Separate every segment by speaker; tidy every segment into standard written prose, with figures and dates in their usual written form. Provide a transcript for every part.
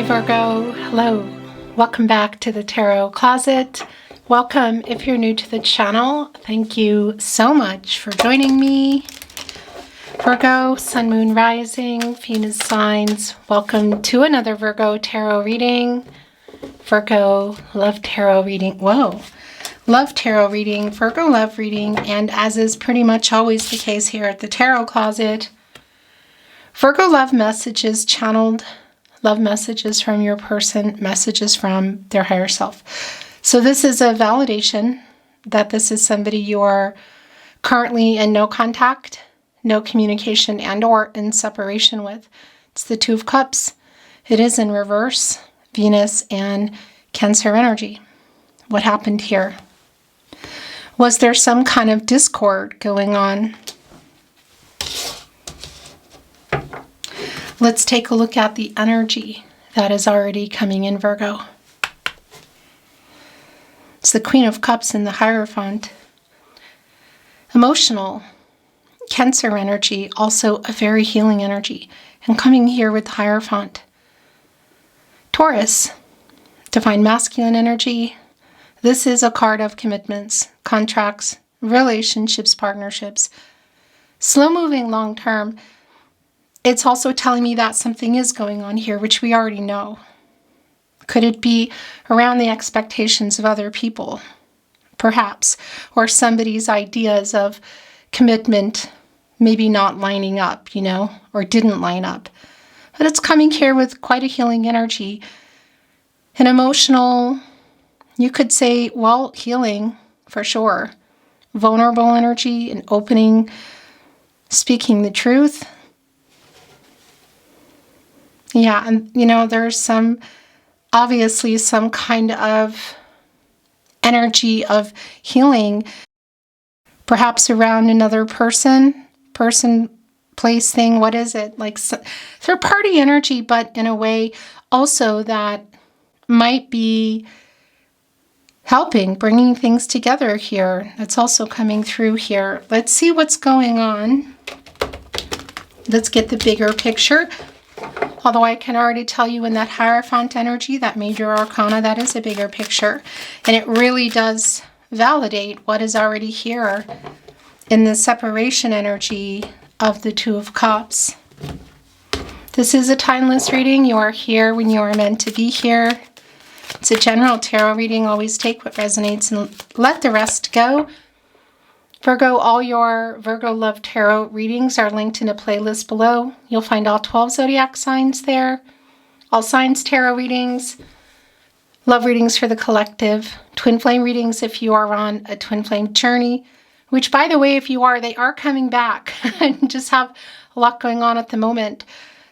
Speaker 1: Virgo, hello. Welcome back to the Tarot Closet. Welcome if you're new to the channel. Thank you so much for joining me. Virgo, Sun, Moon, Rising, Venus signs. Welcome to another Virgo Tarot reading. Virgo Love Tarot reading. Whoa. Love Tarot reading, Virgo Love reading, and as is pretty much always the case here at the Tarot Closet, Virgo Love Messages channeled. Love messages from your person, messages from their higher self. So this is a validation that this is somebody you are currently in no contact, no communication, and or in separation with. It's the Two of Cups. It is in reverse, Venus and Cancer energy. What happened here? Was there some kind of discord going on? Let's take a look at the energy that is already coming in, Virgo. It's the Queen of Cups in the Hierophant. Emotional, Cancer energy, also a very healing energy. And coming here with the Hierophant. Taurus, Divine Masculine energy. This is a card of commitments, contracts, relationships, partnerships. Slow-moving, long-term. It's also telling me that something is going on here, which we already know. Could it be around the expectations of other people? Perhaps. Or somebody's ideas of commitment maybe not lining up, or didn't line up. But it's coming here with quite a healing energy. An emotional, you could say, well, healing for sure. Vulnerable energy, an opening, speaking the truth. Yeah, and there's obviously some kind of energy of healing, perhaps around another person, place, thing. What is it? Like third party energy, but in a way also that might be helping, bringing things together here. That's also coming through here. Let's see what's going on. Let's get the bigger picture. Although I can already tell you in that Hierophant energy, that major arcana, that is a bigger picture. And it really does validate what is already here in the separation energy of the Two of Cups. This is a timeless reading. You are here when you are meant to be here. It's a general tarot reading. Always take what resonates and let the rest go. Virgo, all your Virgo Love Tarot readings are linked in a playlist below. You'll find all 12 zodiac signs there, all signs tarot readings, love readings for the collective, twin flame readings if you are on a twin flame journey, which, by the way, if you are, they are coming back and just have a lot going on at the moment.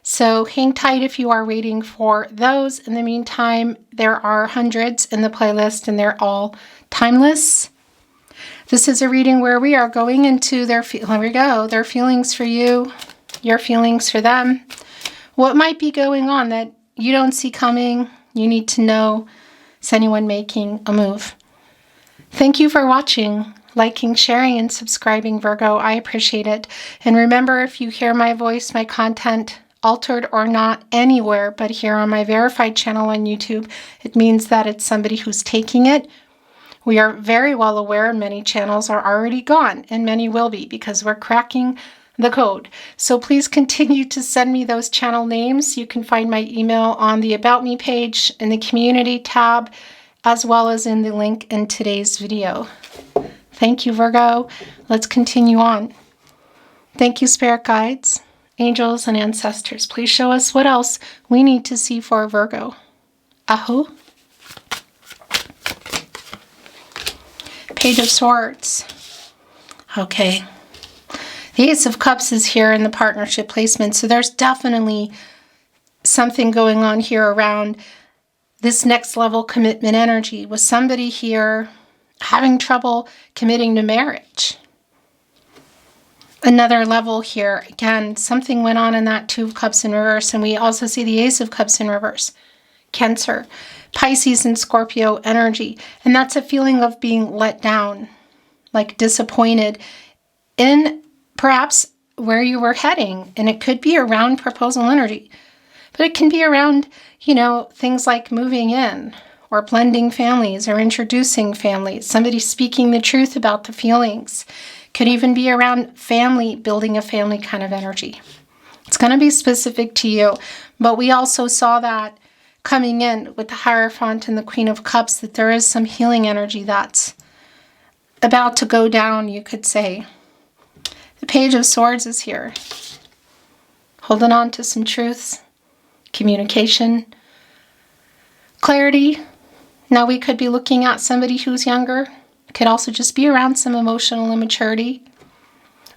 Speaker 1: So hang tight if you are waiting for those. In the meantime, there are hundreds in the playlist and they're all timeless. This is a reading where we are going into their feelings for you, your feelings for them. What might be going on that you don't see coming? You need to know. Is anyone making a move? Thank you for watching, liking, sharing, and subscribing, Virgo. I appreciate it. And remember, if you hear my voice, my content, altered or not anywhere but here on my verified channel on YouTube, it means that it's somebody who's taking it. We are very well aware many channels are already gone, and many will be because we're cracking the code. So please continue to send me those channel names. You can find my email on the About Me page in the Community tab, as well as in the link in today's video. Thank you, Virgo. Let's continue on. Thank you, Spirit Guides, Angels, and Ancestors. Please show us what else we need to see for Virgo. Aho. Page of Swords. Okay. The Ace of Cups is here in the partnership placement. So there's definitely something going on here around this next level commitment energy with somebody here having trouble committing to marriage. Another level here. Again, something went on in that Two of Cups in reverse. And we also see the Ace of Cups in reverse. Cancer, Pisces, and Scorpio energy. And that's a feeling of being let down, like disappointed in perhaps where you were heading. And it could be around proposal energy. But it can be around, things like moving in or blending families or introducing families, somebody speaking the truth about the feelings. Could even be around family, building a family kind of energy. It's going to be specific to you, but we also saw that coming in with the Hierophant and the Queen of Cups, that there is some healing energy that's about to go down, you could say. The Page of Swords is here. Holding on to some truths, communication, clarity. Now we could be looking at somebody who's younger. Could also just be around some emotional immaturity.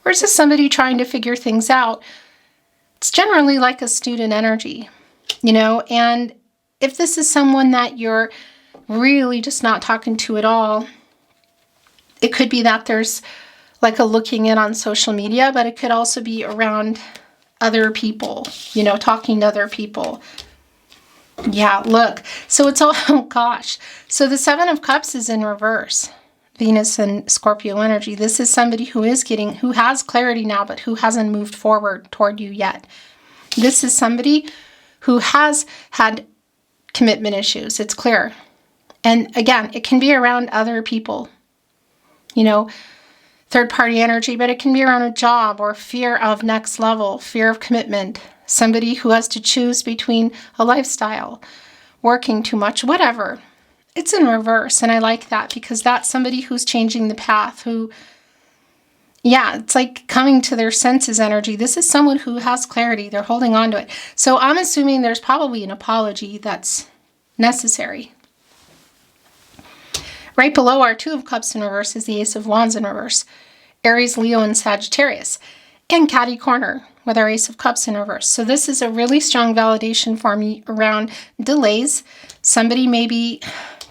Speaker 1: Or is this somebody trying to figure things out? It's generally like a student energy, and if this is someone that you're really just not talking to at all, it could be that there's like a looking in on social media, but it could also be around other people, talking to other people. Yeah, look. So it's all, oh gosh. So the Seven of Cups is in reverse. Venus and Scorpio energy. This is somebody who has clarity now, but who hasn't moved forward toward you yet. This is somebody who has had commitment issues. It's clear. And again, it can be around other people, third party energy, but it can be around a job or fear of next level, fear of commitment. Somebody who has to choose between a lifestyle, working too much, whatever. It's in reverse, and I like that because that's somebody who's changing the path, it's like coming to their senses energy. This is someone who has clarity. They're holding on to it. So I'm assuming there's probably an apology that's necessary. Right below our Two of Cups in reverse is the Ace of Wands in reverse. Aries, Leo, and Sagittarius. And Catty Corner with our Ace of Cups in reverse. So this is a really strong validation for me around delays. Somebody may be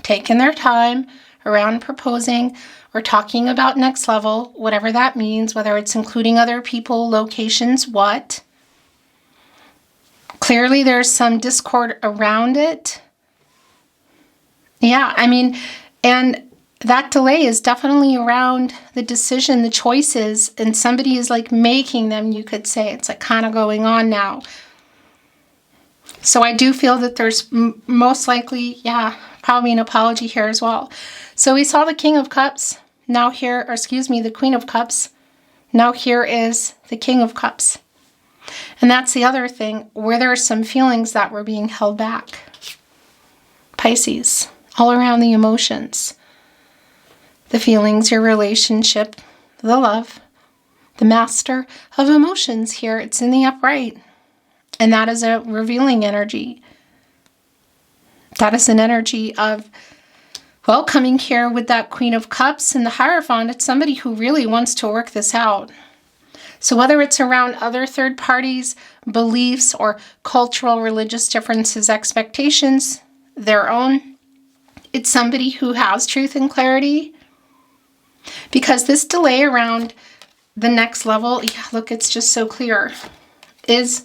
Speaker 1: taking their time around proposing or talking about next level, whatever that means, whether it's including other people, locations, what. Clearly there's some discord around it. Yeah, and that delay is definitely around the decision, the choices, and somebody is like making them, you could say. It's like kind of going on now. So I do feel that there's most likely, probably an apology here as well. So we saw the King of Cups. Now here, the Queen of Cups. Now here is the King of Cups. And that's the other thing, where there are some feelings that were being held back. Pisces, all around the emotions. The feelings, your relationship, the love, the Master of Emotions here. It's in the upright. And that is a revealing energy. That is an energy of, coming here with that Queen of Cups and the Hierophant. It's somebody who really wants to work this out. So whether it's around other third parties, beliefs, or cultural, religious differences, expectations, their own, it's somebody who has truth and clarity. Because this delay around the next level, look, it's just so clear, is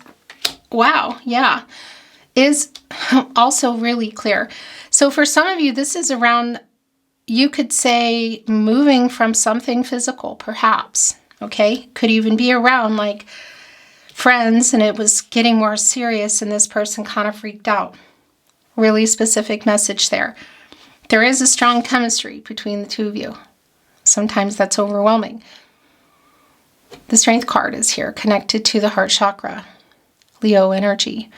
Speaker 1: also really clear. So for some of you, this is around, you could say, moving from something physical, perhaps, okay? Could even be around like friends and it was getting more serious and this person kind of freaked out. Really specific message there. There is a strong chemistry between the two of you. Sometimes that's overwhelming. The Strength card is here, connected to the heart chakra. Leo energy.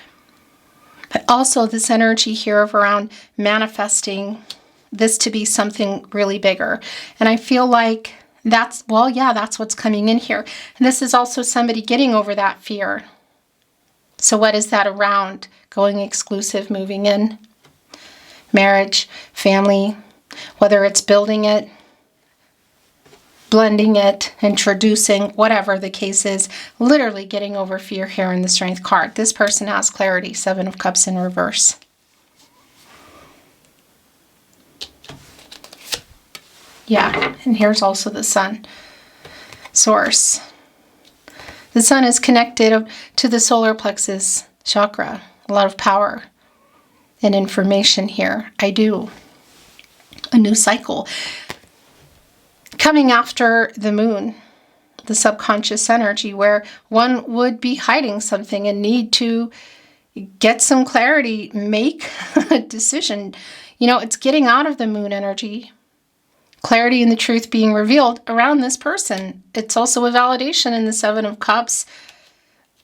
Speaker 1: But also this energy here of around manifesting this to be something really bigger. And I feel like that's what's coming in here. And this is also somebody getting over that fear. So what is that around? Going exclusive, moving in, marriage, family, whether it's building it, blending it, introducing, whatever the case is, literally getting over fear here in the Strength card. This person has clarity, Seven of Cups in reverse. Yeah, and here's also the Sun. Source. The Sun is connected to the solar plexus chakra. A lot of power and information here. I do. A new cycle. Coming after the moon, the subconscious energy, where one would be hiding something and need to Get some clarity, make a decision. You know, it's getting out of the moon energy. Clarity and the truth being revealed around this person. It's also a validation in the Seven of Cups.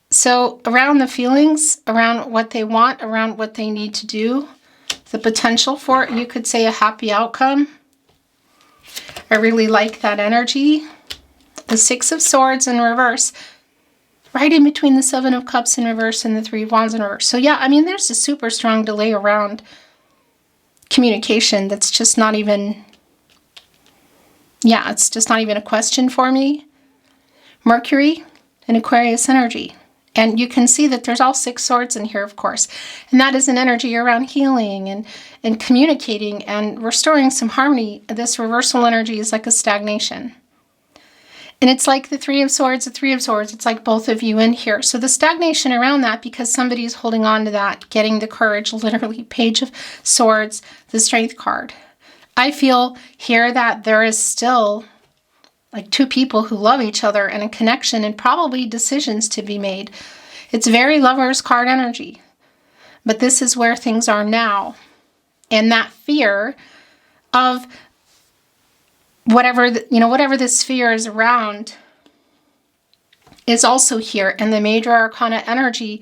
Speaker 1: So around the feelings, around what they want, around what they need to do, the potential for it, you could say a happy outcome. I really like that energy. The Six of Swords in reverse, right in between the Seven of Cups in reverse and the Three of Wands in reverse. So yeah, I mean, there's a super strong delay around communication that's just not even, yeah, it's just not even a question for me. Mercury and Aquarius energy. And you can see that there's all 6 swords in here, of course. And that is an energy around healing and communicating and restoring some harmony. This reversal energy is like a stagnation. And it's like the Three of Swords, it's like both of you in here. So the stagnation around that, because somebody is holding on to that, getting the courage, literally, Page of Swords, the Strength card. I feel here that there is still like 2 people who love each other and a connection and probably decisions to be made. It's very Lover's card energy. But this is where things are now. And that fear of whatever, whatever this fear is around is also here. And the Major Arcana energy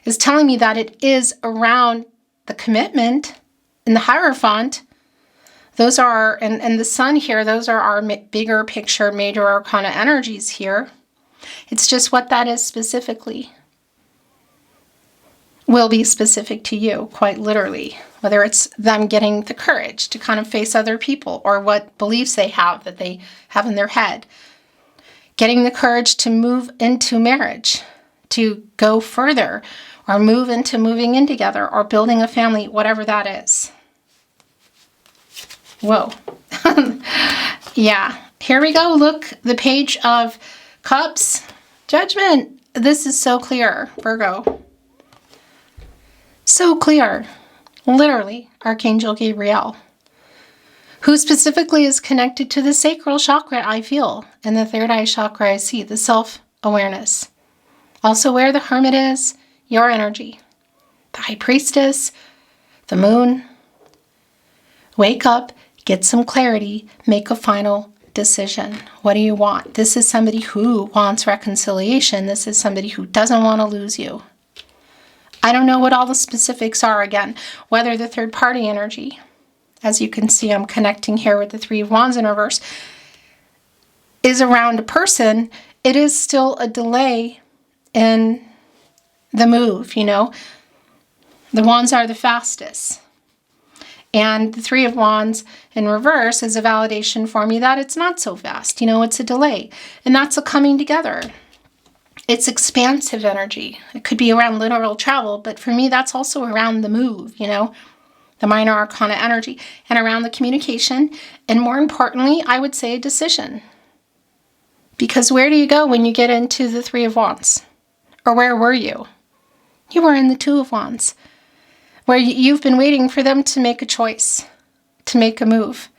Speaker 1: is telling me that it is around the commitment in the Hierophant. Those are, and the Sun here, those are our bigger picture Major Arcana energies here. It's just what that is specifically will be specific to you, quite literally. Whether it's them getting the courage to kind of face other people or what beliefs they have that they have in their head. Getting the courage to move into marriage, to go further, or move into moving in together or building a family, whatever that is. Whoa. Yeah. Here we go. Look, the Page of Cups. Judgment. This is so clear, Virgo. So clear. Literally, Archangel Gabriel, who specifically is connected to the sacral chakra, I feel, and the third eye chakra I see, the self-awareness. Also where the Hermit is, your energy. The High Priestess, the Moon. Wake up. Get some clarity, make a final decision. What do you want? This is somebody who wants reconciliation. This is somebody who doesn't want to lose you. I don't know what all the specifics are again, whether the third party energy, as you can see, I'm connecting here with the Three of Wands in reverse, is around a person. It is still a delay in the move, The Wands are the fastest. And the Three of Wands in reverse is a validation for me that it's not so fast. It's a delay. And that's a coming together. It's expansive energy. It could be around literal travel, but for me, that's also around the move, the Minor Arcana energy, and around the communication. And more importantly, I would say a decision. Because where do you go when you get into the Three of Wands? Or where were you? You were in the Two of Wands, where you've been waiting for them to make a choice, to make a move.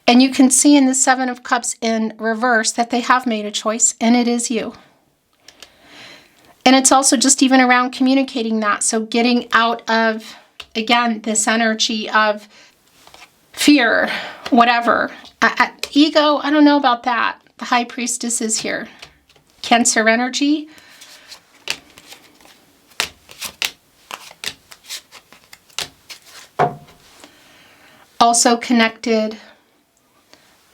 Speaker 1: And you can see in the Seven of Cups in reverse that they have made a choice, and it is you. And it's also just even around communicating that. So getting out of, again, this energy of fear, whatever. Ego, I don't know about that. The High Priestess is here. Cancer energy. Also connected,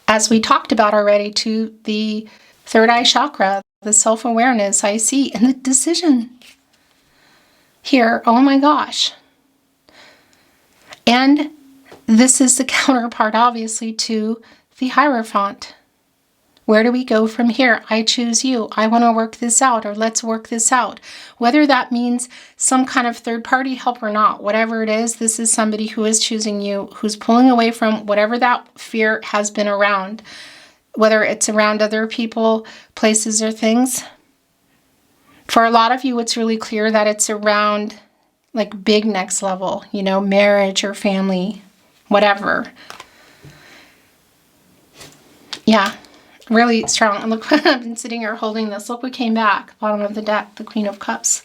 Speaker 1: as we talked about already, to the third eye chakra, the self-awareness I see, and the decision here. Oh my gosh. And this is the counterpart, obviously, to the Hierophant. Where do we go from here? I choose you. I want to work this out, or let's work this out. Whether that means some kind of third-party help or not, whatever it is, this is somebody who is choosing you, who's pulling away from whatever that fear has been around, whether it's around other people, places, or things. For a lot of you, it's really clear that it's around like big next level, marriage or family, whatever. Yeah. Really strong. And look, I've been sitting here holding this. Look what came back. Bottom of the deck, the Queen of Cups.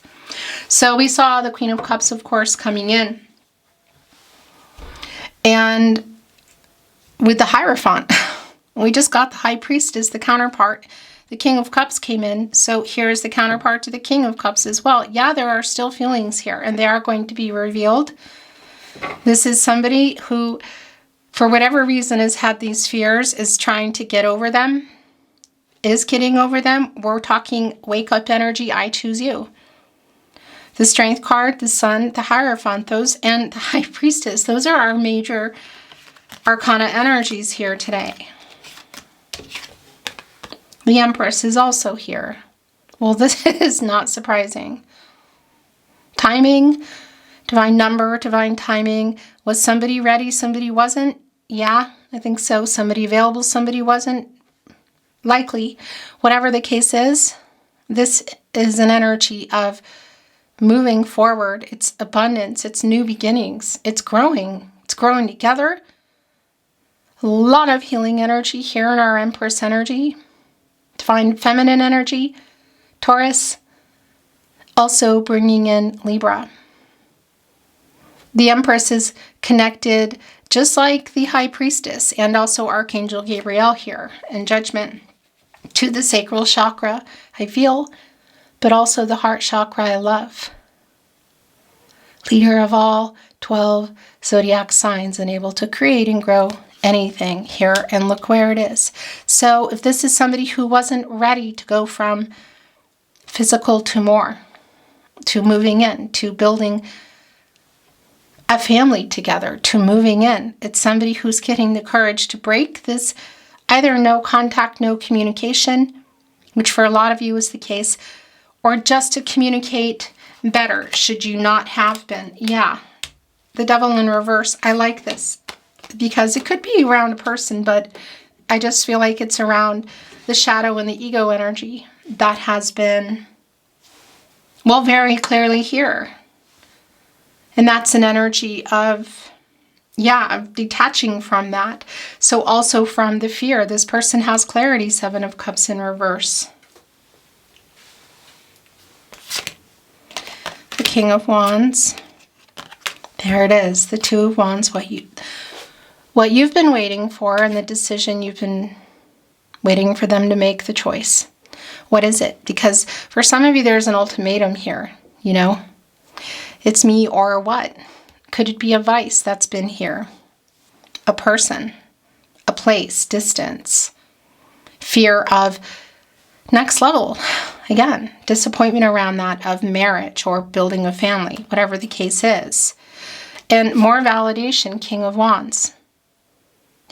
Speaker 1: So we saw the Queen of Cups, of course, coming in. And with the Hierophant, we just got the High Priestess, the counterpart. The King of Cups came in, so here's the counterpart to the King of Cups as well. Yeah, there are still feelings here, and they are going to be revealed. This is somebody who, for whatever reason, has had these fears, is trying to get over them, is getting over them. We're talking wake-up energy, I choose you. The Strength card, the Sun, the Hierophant, those, and the High Priestess, those are our major Arcana energies here today. The Empress is also here. Well, this is not surprising. Timing, divine number, divine timing. Was somebody ready, somebody wasn't? Yeah, I think so. Somebody available, somebody wasn't. Likely. Whatever the case is, this is an energy of moving forward. It's abundance. It's new beginnings. It's growing. It's growing together. A lot of healing energy here in our Empress energy. Divine feminine energy. Taurus. Also bringing in Libra. The Empress is connected just like the High Priestess and also Archangel Gabriel here in Judgment to the sacral chakra, I feel, but also the heart chakra, I love. Leader of all 12 zodiac signs and able to create and grow anything here, and look where it is. So if this is somebody who wasn't ready to go from physical to more, to moving in, to building a family together, to moving in, it's somebody who's getting the courage to break this either no contact, no communication, which for a lot of you is the case, or just to communicate better should you not have been. Yeah, the Devil in reverse. I like this because it could be around a person, but I just feel like it's around the shadow and the ego energy that has been, well, very clearly here. And that's an energy of, yeah, of detaching from that. So also from the fear. This person has clarity, Seven of Cups in reverse. The King of Wands. There it is, the Two of Wands, what you've been waiting for and the decision you've been waiting for them to make the choice. What is it? Because for some of you, there's an ultimatum here, you know? It's me or what? Could it be a vice that's been here? A person, a place, distance, fear of next level. Again, disappointment around that of marriage or building a family, whatever the case is. And more validation, King of Wands.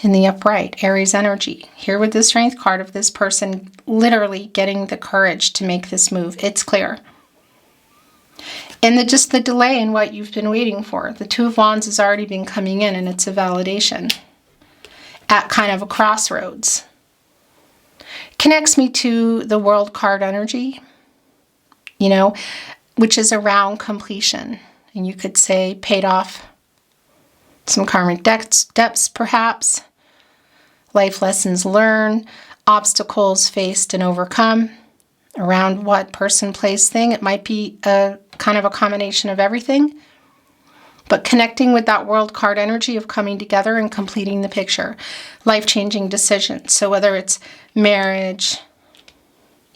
Speaker 1: In the upright, Aries energy. Here with the Strength card of this person literally getting the courage to make this move. It's clear. And just the delay in what you've been waiting for. The Two of Wands has already been coming in, and it's a validation at kind of a crossroads. Connects me to the World card energy, you know, which is around completion. And you could say paid off some karmic debts, perhaps. Life lessons learned, obstacles faced and overcome. Around what? Person, place, thing. It might be a kind of a combination of everything. But connecting with that World card energy of coming together and completing the picture. Life-changing decisions. So whether it's marriage,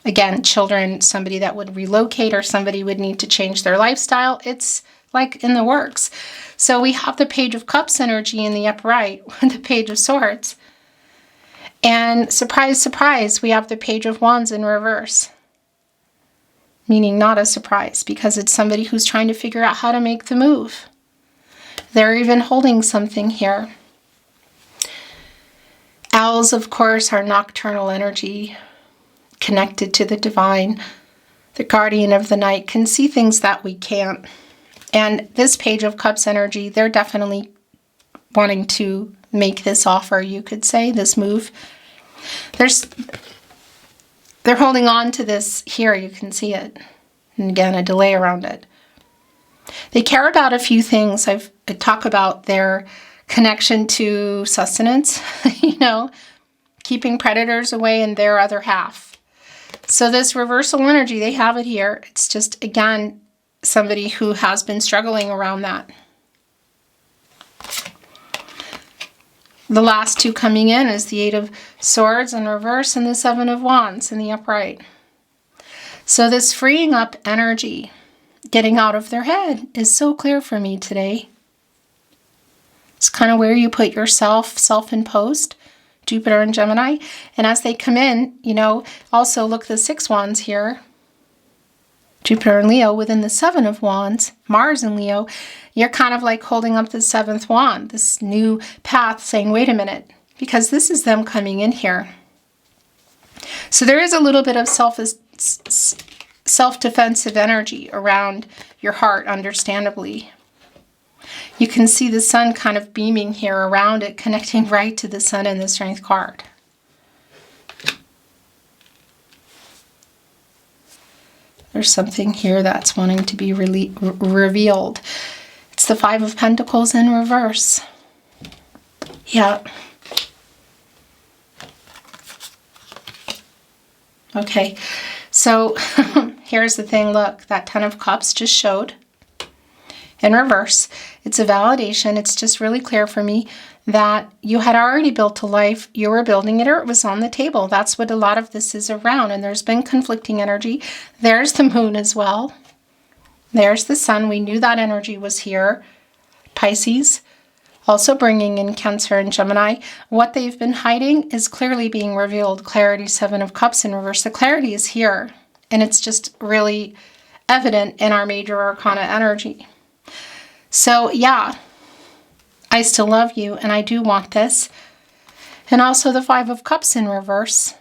Speaker 1: again, children, somebody that would relocate or somebody would need to change their lifestyle, it's like in the works. So we have the Page of Cups energy in the upright with the Page of Swords. And surprise, surprise, we have the Page of Wands in reverse. Meaning not a surprise because it's somebody who's trying to figure out how to make the move. They're even holding something here. Owls, of course, are nocturnal energy connected to the divine. The guardian of the night can see things that we can't. And this Page of Cups energy, they're definitely wanting to make this offer, you could say, this move. They're holding on to this here, you can see it. And again, a delay around it. They care about a few things. I talk about their connection to sustenance, you know, keeping predators away in their other half. So this reversal energy, they have it here. It's just, again, somebody who has been struggling around that. The last two coming in is the Eight of Swords in reverse and the Seven of Wands in the upright. So this freeing up energy, getting out of their head, is so clear for me today. It's kind of where you put yourself, self-imposed, Jupiter and Gemini. And as they come in, you know, also look the 6 Wands here. Jupiter and Leo within the 7 of Wands, Mars and Leo. You're kind of like holding up the 7th wand, this new path, saying, wait a minute, because this is them coming in here. So there is a little bit of self-defensive energy around your heart, understandably. You can see the sun kind of beaming here around it, connecting right to the sun and the Strength card. There's something here that's wanting to be revealed. It's the Five of Pentacles in reverse. Yeah. Okay, so here's the thing. Look, that Ten of Cups just showed in reverse. It's a validation. It's just really clear for me that you had already built a life. You were building it, or it was on the table. That's what a lot of this is around. And there's been conflicting energy. There's the moon as well. There's the sun. We knew that energy was here. Pisces, also bringing in Cancer and Gemini. What they've been hiding is clearly being revealed. Clarity, Seven of Cups in reverse. The clarity is here. And it's just really evident in our major arcana energy. So, yeah, I still love you, and I do want this. And also the Five of Cups in reverse.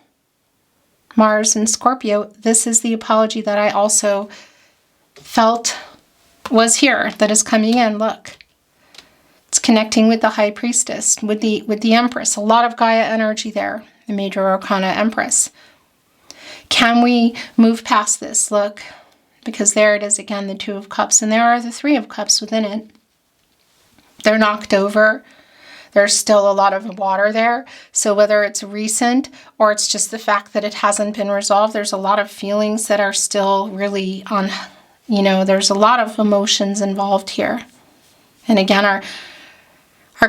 Speaker 1: Mars and Scorpio. This is the apology that I also felt was here, that is coming in. Look. It's connecting with the High Priestess, with the Empress. A lot of Gaia energy there, the Major Arcana Empress. Can we move past this? Look, because there it is again, the Two of Cups, and there are the Three of Cups within it. They're knocked over. There's still a lot of water there. So whether it's recent or it's just the fact that it hasn't been resolved, there's a lot of feelings that are still really on, you know, there's a lot of emotions involved here. And again, our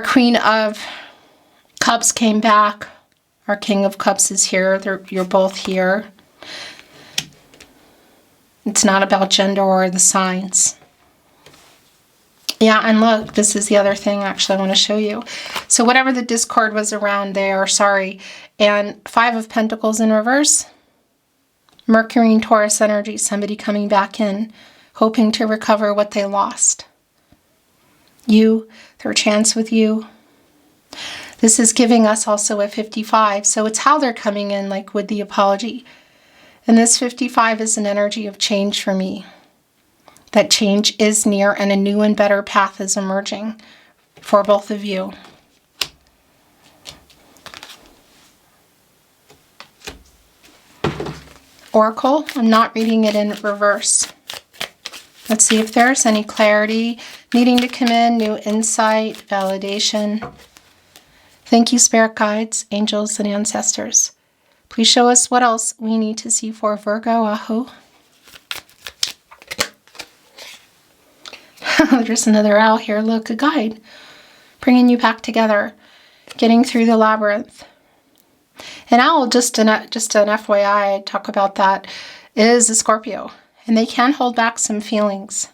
Speaker 1: Queen of Cups came back. Our King of Cups is here. You're both here. It's not about gender or the signs. Yeah, and look, this is the other thing actually I want to show you. So whatever the discord was around there, sorry. And Five of Pentacles in reverse. Mercury and Taurus energy, somebody coming back in, hoping to recover what they lost. You, their chance with you. This is giving us also a 55. So it's how they're coming in, like with the apology. And this 55 is an energy of change for me. That change is near and a new and better path is emerging for both of you. Oracle, I'm not reading it in reverse. Let's see if there's any clarity needing to come in, new insight, validation. Thank you, spirit guides, angels, and ancestors. Please show us what else we need to see for Virgo. Aho. There's another owl here. Look, a guide. Bringing you back together. Getting through the labyrinth. An owl, just an FYI, I talk about that, is a Scorpio. And they can hold back some feelings.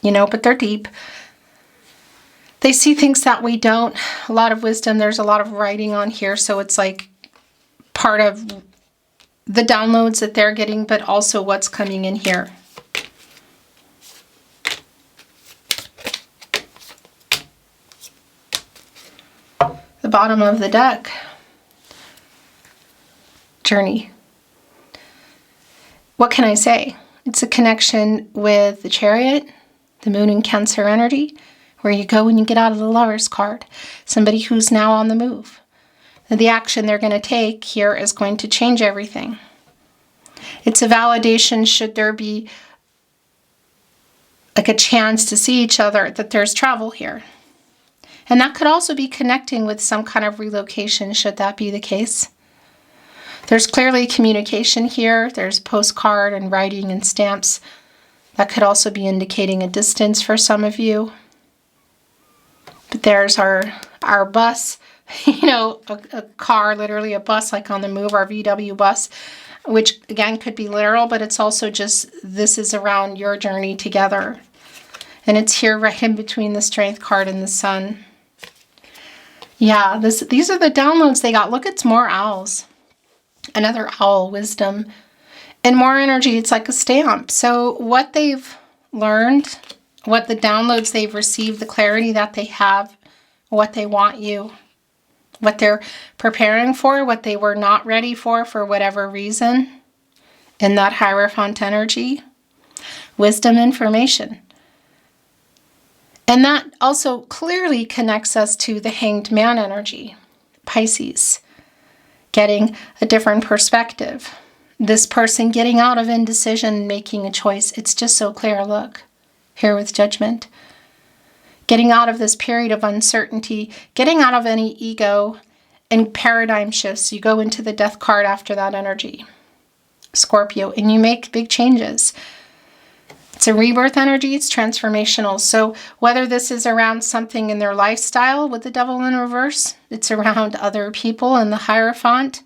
Speaker 1: You know, but they're deep. They see things that we don't. A lot of wisdom. There's a lot of writing on here. So it's like part of the downloads that they're getting, but also what's coming in here. The bottom of the deck. Journey. What can I say? It's a connection with the Chariot, the Moon and Cancer energy, where you go when you get out of the Lover's card. Somebody who's now on the move. And the action they're going to take here is going to change everything. It's a validation should there be like a chance to see each other, that there's travel here. And that could also be connecting with some kind of relocation, should that be the case. There's clearly communication here. There's postcard and writing and stamps That could also be indicating a distance for some of you. But there's our bus, you know, a car, literally a bus like on the move, our VW bus, which again could be literal, but it's also just, this is around your journey together. And it's here right in between the Strength card and the Sun. Yeah, these are the downloads they got. Look, it's more owls. Another owl, wisdom. And more energy, it's like a stamp. So what they've learned, what the downloads they've received, the clarity that they have, what they want you, what they're preparing for, what they were not ready for whatever reason, in that Hierophant energy, wisdom, information. And that also clearly connects us to the Hanged Man energy, Pisces, getting a different perspective. This person getting out of indecision, making a choice. It's just so clear. Look, here with Judgment. Getting out of this period of uncertainty, getting out of any ego, and paradigm shifts. You go into the Death card after that energy, Scorpio, and you make big changes. It's a rebirth energy, it's transformational. So whether this is around something in their lifestyle with the Devil in reverse, it's around other people in the Hierophant,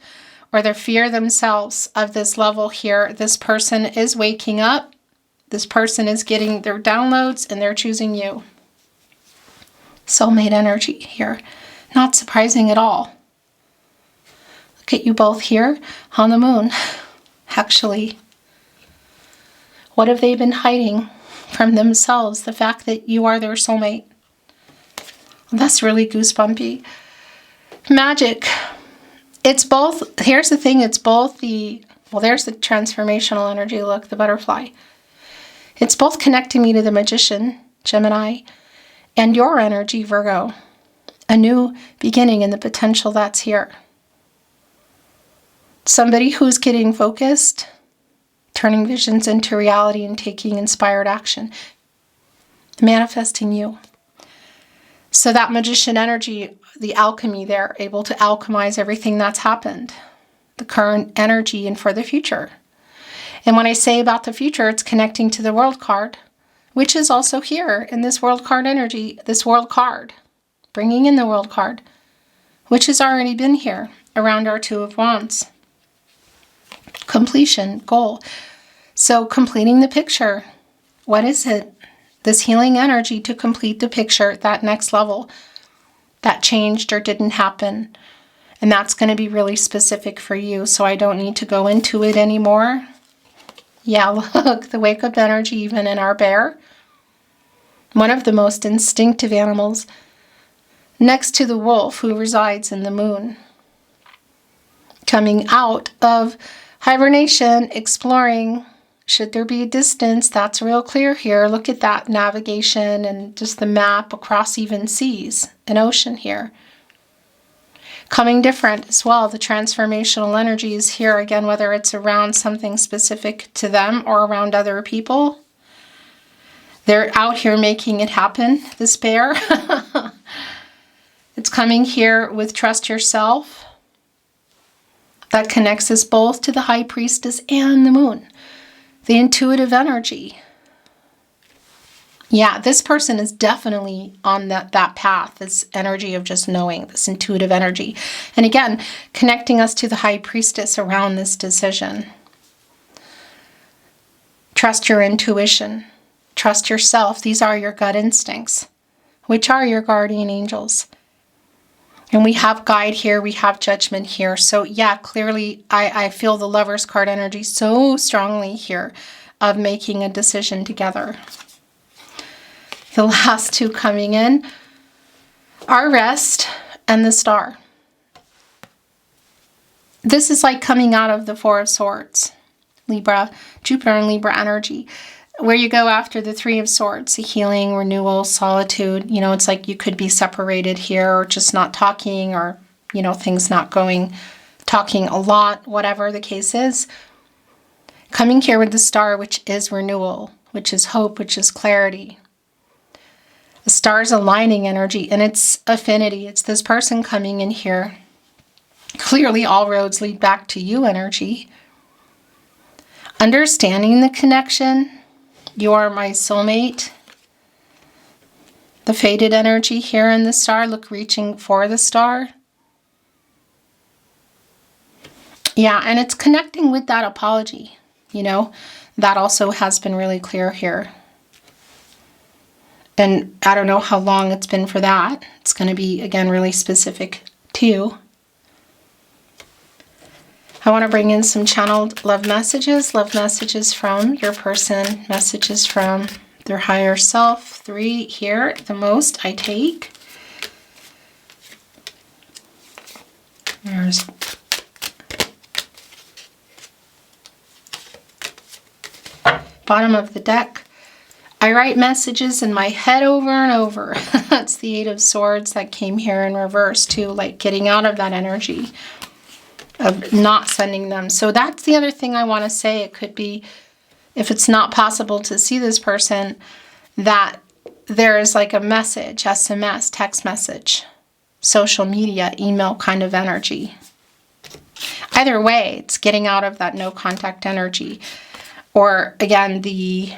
Speaker 1: or their fear themselves of this level here. This person is waking up. This person is getting their downloads and they're choosing you. Soulmate energy here. Not surprising at all. Look at you both here on the moon. Actually, what have they been hiding from themselves? The fact that you are their soulmate. That's really goosebumpy. Magic. It's both, here's the thing, it's both well, there's the transformational energy, look, the butterfly. It's both connecting me to the Magician, Gemini, and your energy, Virgo. A new beginning and the potential that's here. Somebody who's getting focused, turning visions into reality and taking inspired action. Manifesting you. So that Magician energy, the alchemy there, able to alchemize everything that's happened. The current energy and for the future. And when I say about the future, it's connecting to the World card, which is also here in this World card energy, this World card. Bringing in the World card, which has already been here around our Two of Wands. Completion, goal. So completing the picture. What is it? This healing energy to complete the picture, that next level that changed or didn't happen. And that's going to be really specific for you, so I don't need to go into it anymore. Yeah, look, the wake-up energy even in our bear. One of the most instinctive animals, next to the wolf who resides in the moon. Coming out of hibernation, exploring. Should there be a distance? That's real clear here. Look at that navigation and just the map across even seas, an ocean here. Coming different as well. The transformational energy is here again, whether it's around something specific to them or around other people. They're out here making it happen, this bear. It's coming here with trust yourself. That connects us both to the High Priestess and the moon. The intuitive energy. Yeah, this person is definitely on that path, this energy of just knowing, this intuitive energy. And again, connecting us to the High Priestess around this decision. Trust your intuition. Trust yourself. These are your gut instincts, which are your guardian angels. And we have guide here, we have judgment here. So yeah, clearly I feel the Lover's card energy so strongly here of making a decision together. The last two coming in are Rest and the Star. This is like coming out of the Four of Swords, Libra, Jupiter and Libra energy, where you go after the Three of Swords, healing, renewal, solitude. You know, it's like you could be separated here or just not talking or, you know, things not going, talking a lot, whatever the case is. Coming here with the Star, which is renewal, which is hope, which is clarity. The Star's aligning energy and it's affinity. It's this person coming in here. Clearly all roads lead back to you energy. Understanding the connection, You are my soulmate. The faded energy here in the star. Look, reaching for the star. Yeah, and it's connecting with that apology. You know, that also has been really clear here. And I don't know how long it's been for that. It's going to be, again, really specific to you. I want to bring in some channeled love messages from your person, messages from their higher self. 3 here, the most I take. There's bottom of the deck. I write messages in my head over and over. That's the 8 of Swords that came here in reverse too, like getting out of that energy of not sending them. So that's the other thing I want to say. It could be, if it's not possible to see this person, that there is like a message, SMS, text message, social media, email kind of energy. Either way, it's getting out of that no contact energy. Or again, the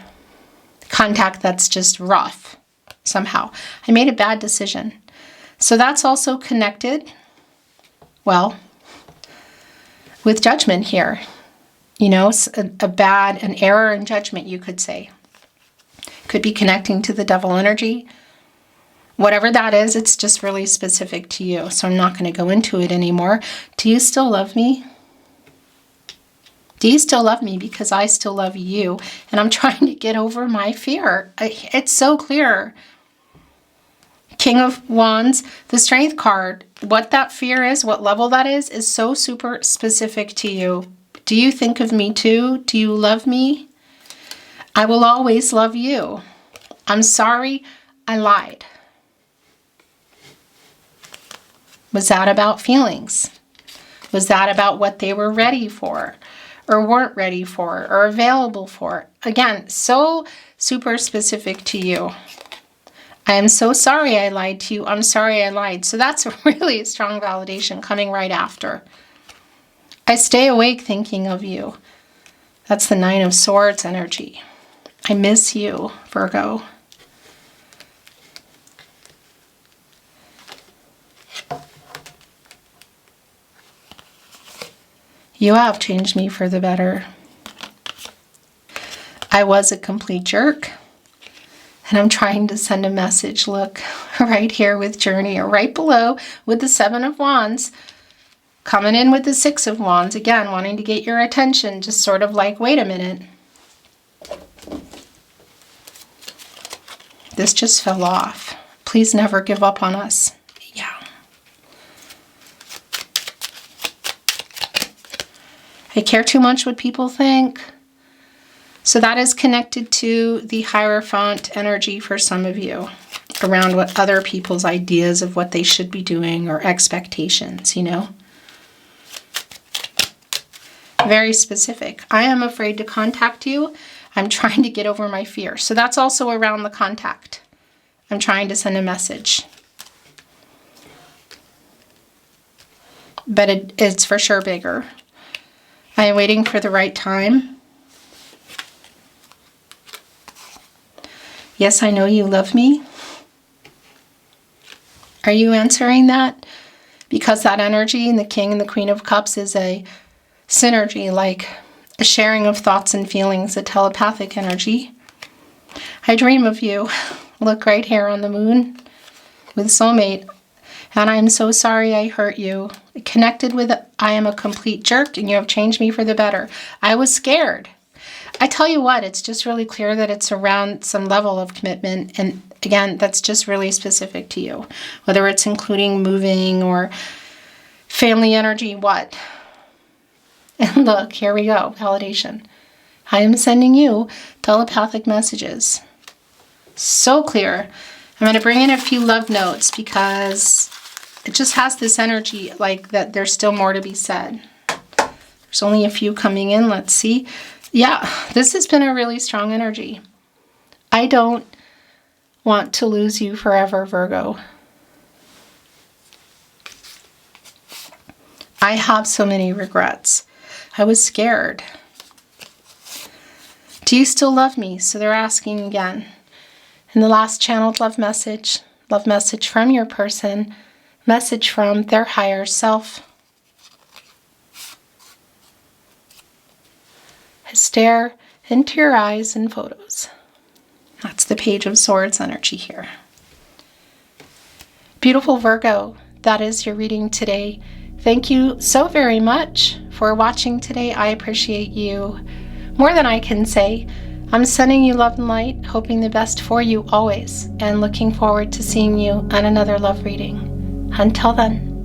Speaker 1: contact that's just rough somehow. I made a bad decision. So that's also connected, well, with judgment here. You know, an error in judgment, you could say. Could be connecting to the devil energy. Whatever that is, it's just really specific to you. So I'm not going to go into it anymore. Do you still love me? Do you still love me? Because I still love you. And I'm trying to get over my fear. It's so clear. King of Wands, the Strength card. What that fear is, what level that is so super specific to you. Do you think of me too? Do you love me? I will always love you. I'm sorry I lied. Was that about feelings? Was that about what they were ready for or weren't ready for or available for? Again, so super specific to you. I am so sorry I lied to you. I'm sorry I lied. So that's a really strong validation coming right after. I stay awake thinking of you. That's the 9 of Swords energy. I miss you, Virgo. You have changed me for the better. I was a complete jerk. And I'm trying to send a message. Look, right here with Journey, or right below with the 7 of Wands. Coming in with the 6 of Wands. Again, wanting to get your attention. Just sort of like, wait a minute. This just fell off. Please never give up on us. Yeah. I care too much what people think. So that is connected to the Hierophant energy for some of you, around what other people's ideas of what they should be doing or expectations, you know. Very specific. I am afraid to contact you. I'm trying to get over my fear. So that's also around the contact. I'm trying to send a message. But it's for sure bigger. I am waiting for the right time. Yes, I know you love me. Are you answering that? Because that energy in the King and the Queen of Cups is a synergy, like a sharing of thoughts and feelings, a telepathic energy. I dream of you. Look right here on the moon with Soulmate. And I'm so sorry I hurt you. Connected with I am a complete jerk and you have changed me for the better. I was scared. I tell you what, it's just really clear that it's around some level of commitment. And again, that's just really specific to you. Whether it's including moving or family energy, what? And look, here we go, validation. I am sending you telepathic messages. So clear. I'm going to bring in a few love notes because it just has this energy like that there's still more to be said. There's only a few coming in. Let's see. Yeah, this has been a really strong energy. I don't want to lose you forever, Virgo. I have so many regrets. I was scared. Do you still love me? So they're asking again. And the last channeled love message from your person, message from their higher self. I stare into your eyes in photos. That's the Page of Swords energy here. Beautiful Virgo, that is your reading today. Thank you so very much for watching today. I appreciate you more than I can say. I'm sending you love and light, hoping the best for you always, and looking forward to seeing you on another love reading. Until then.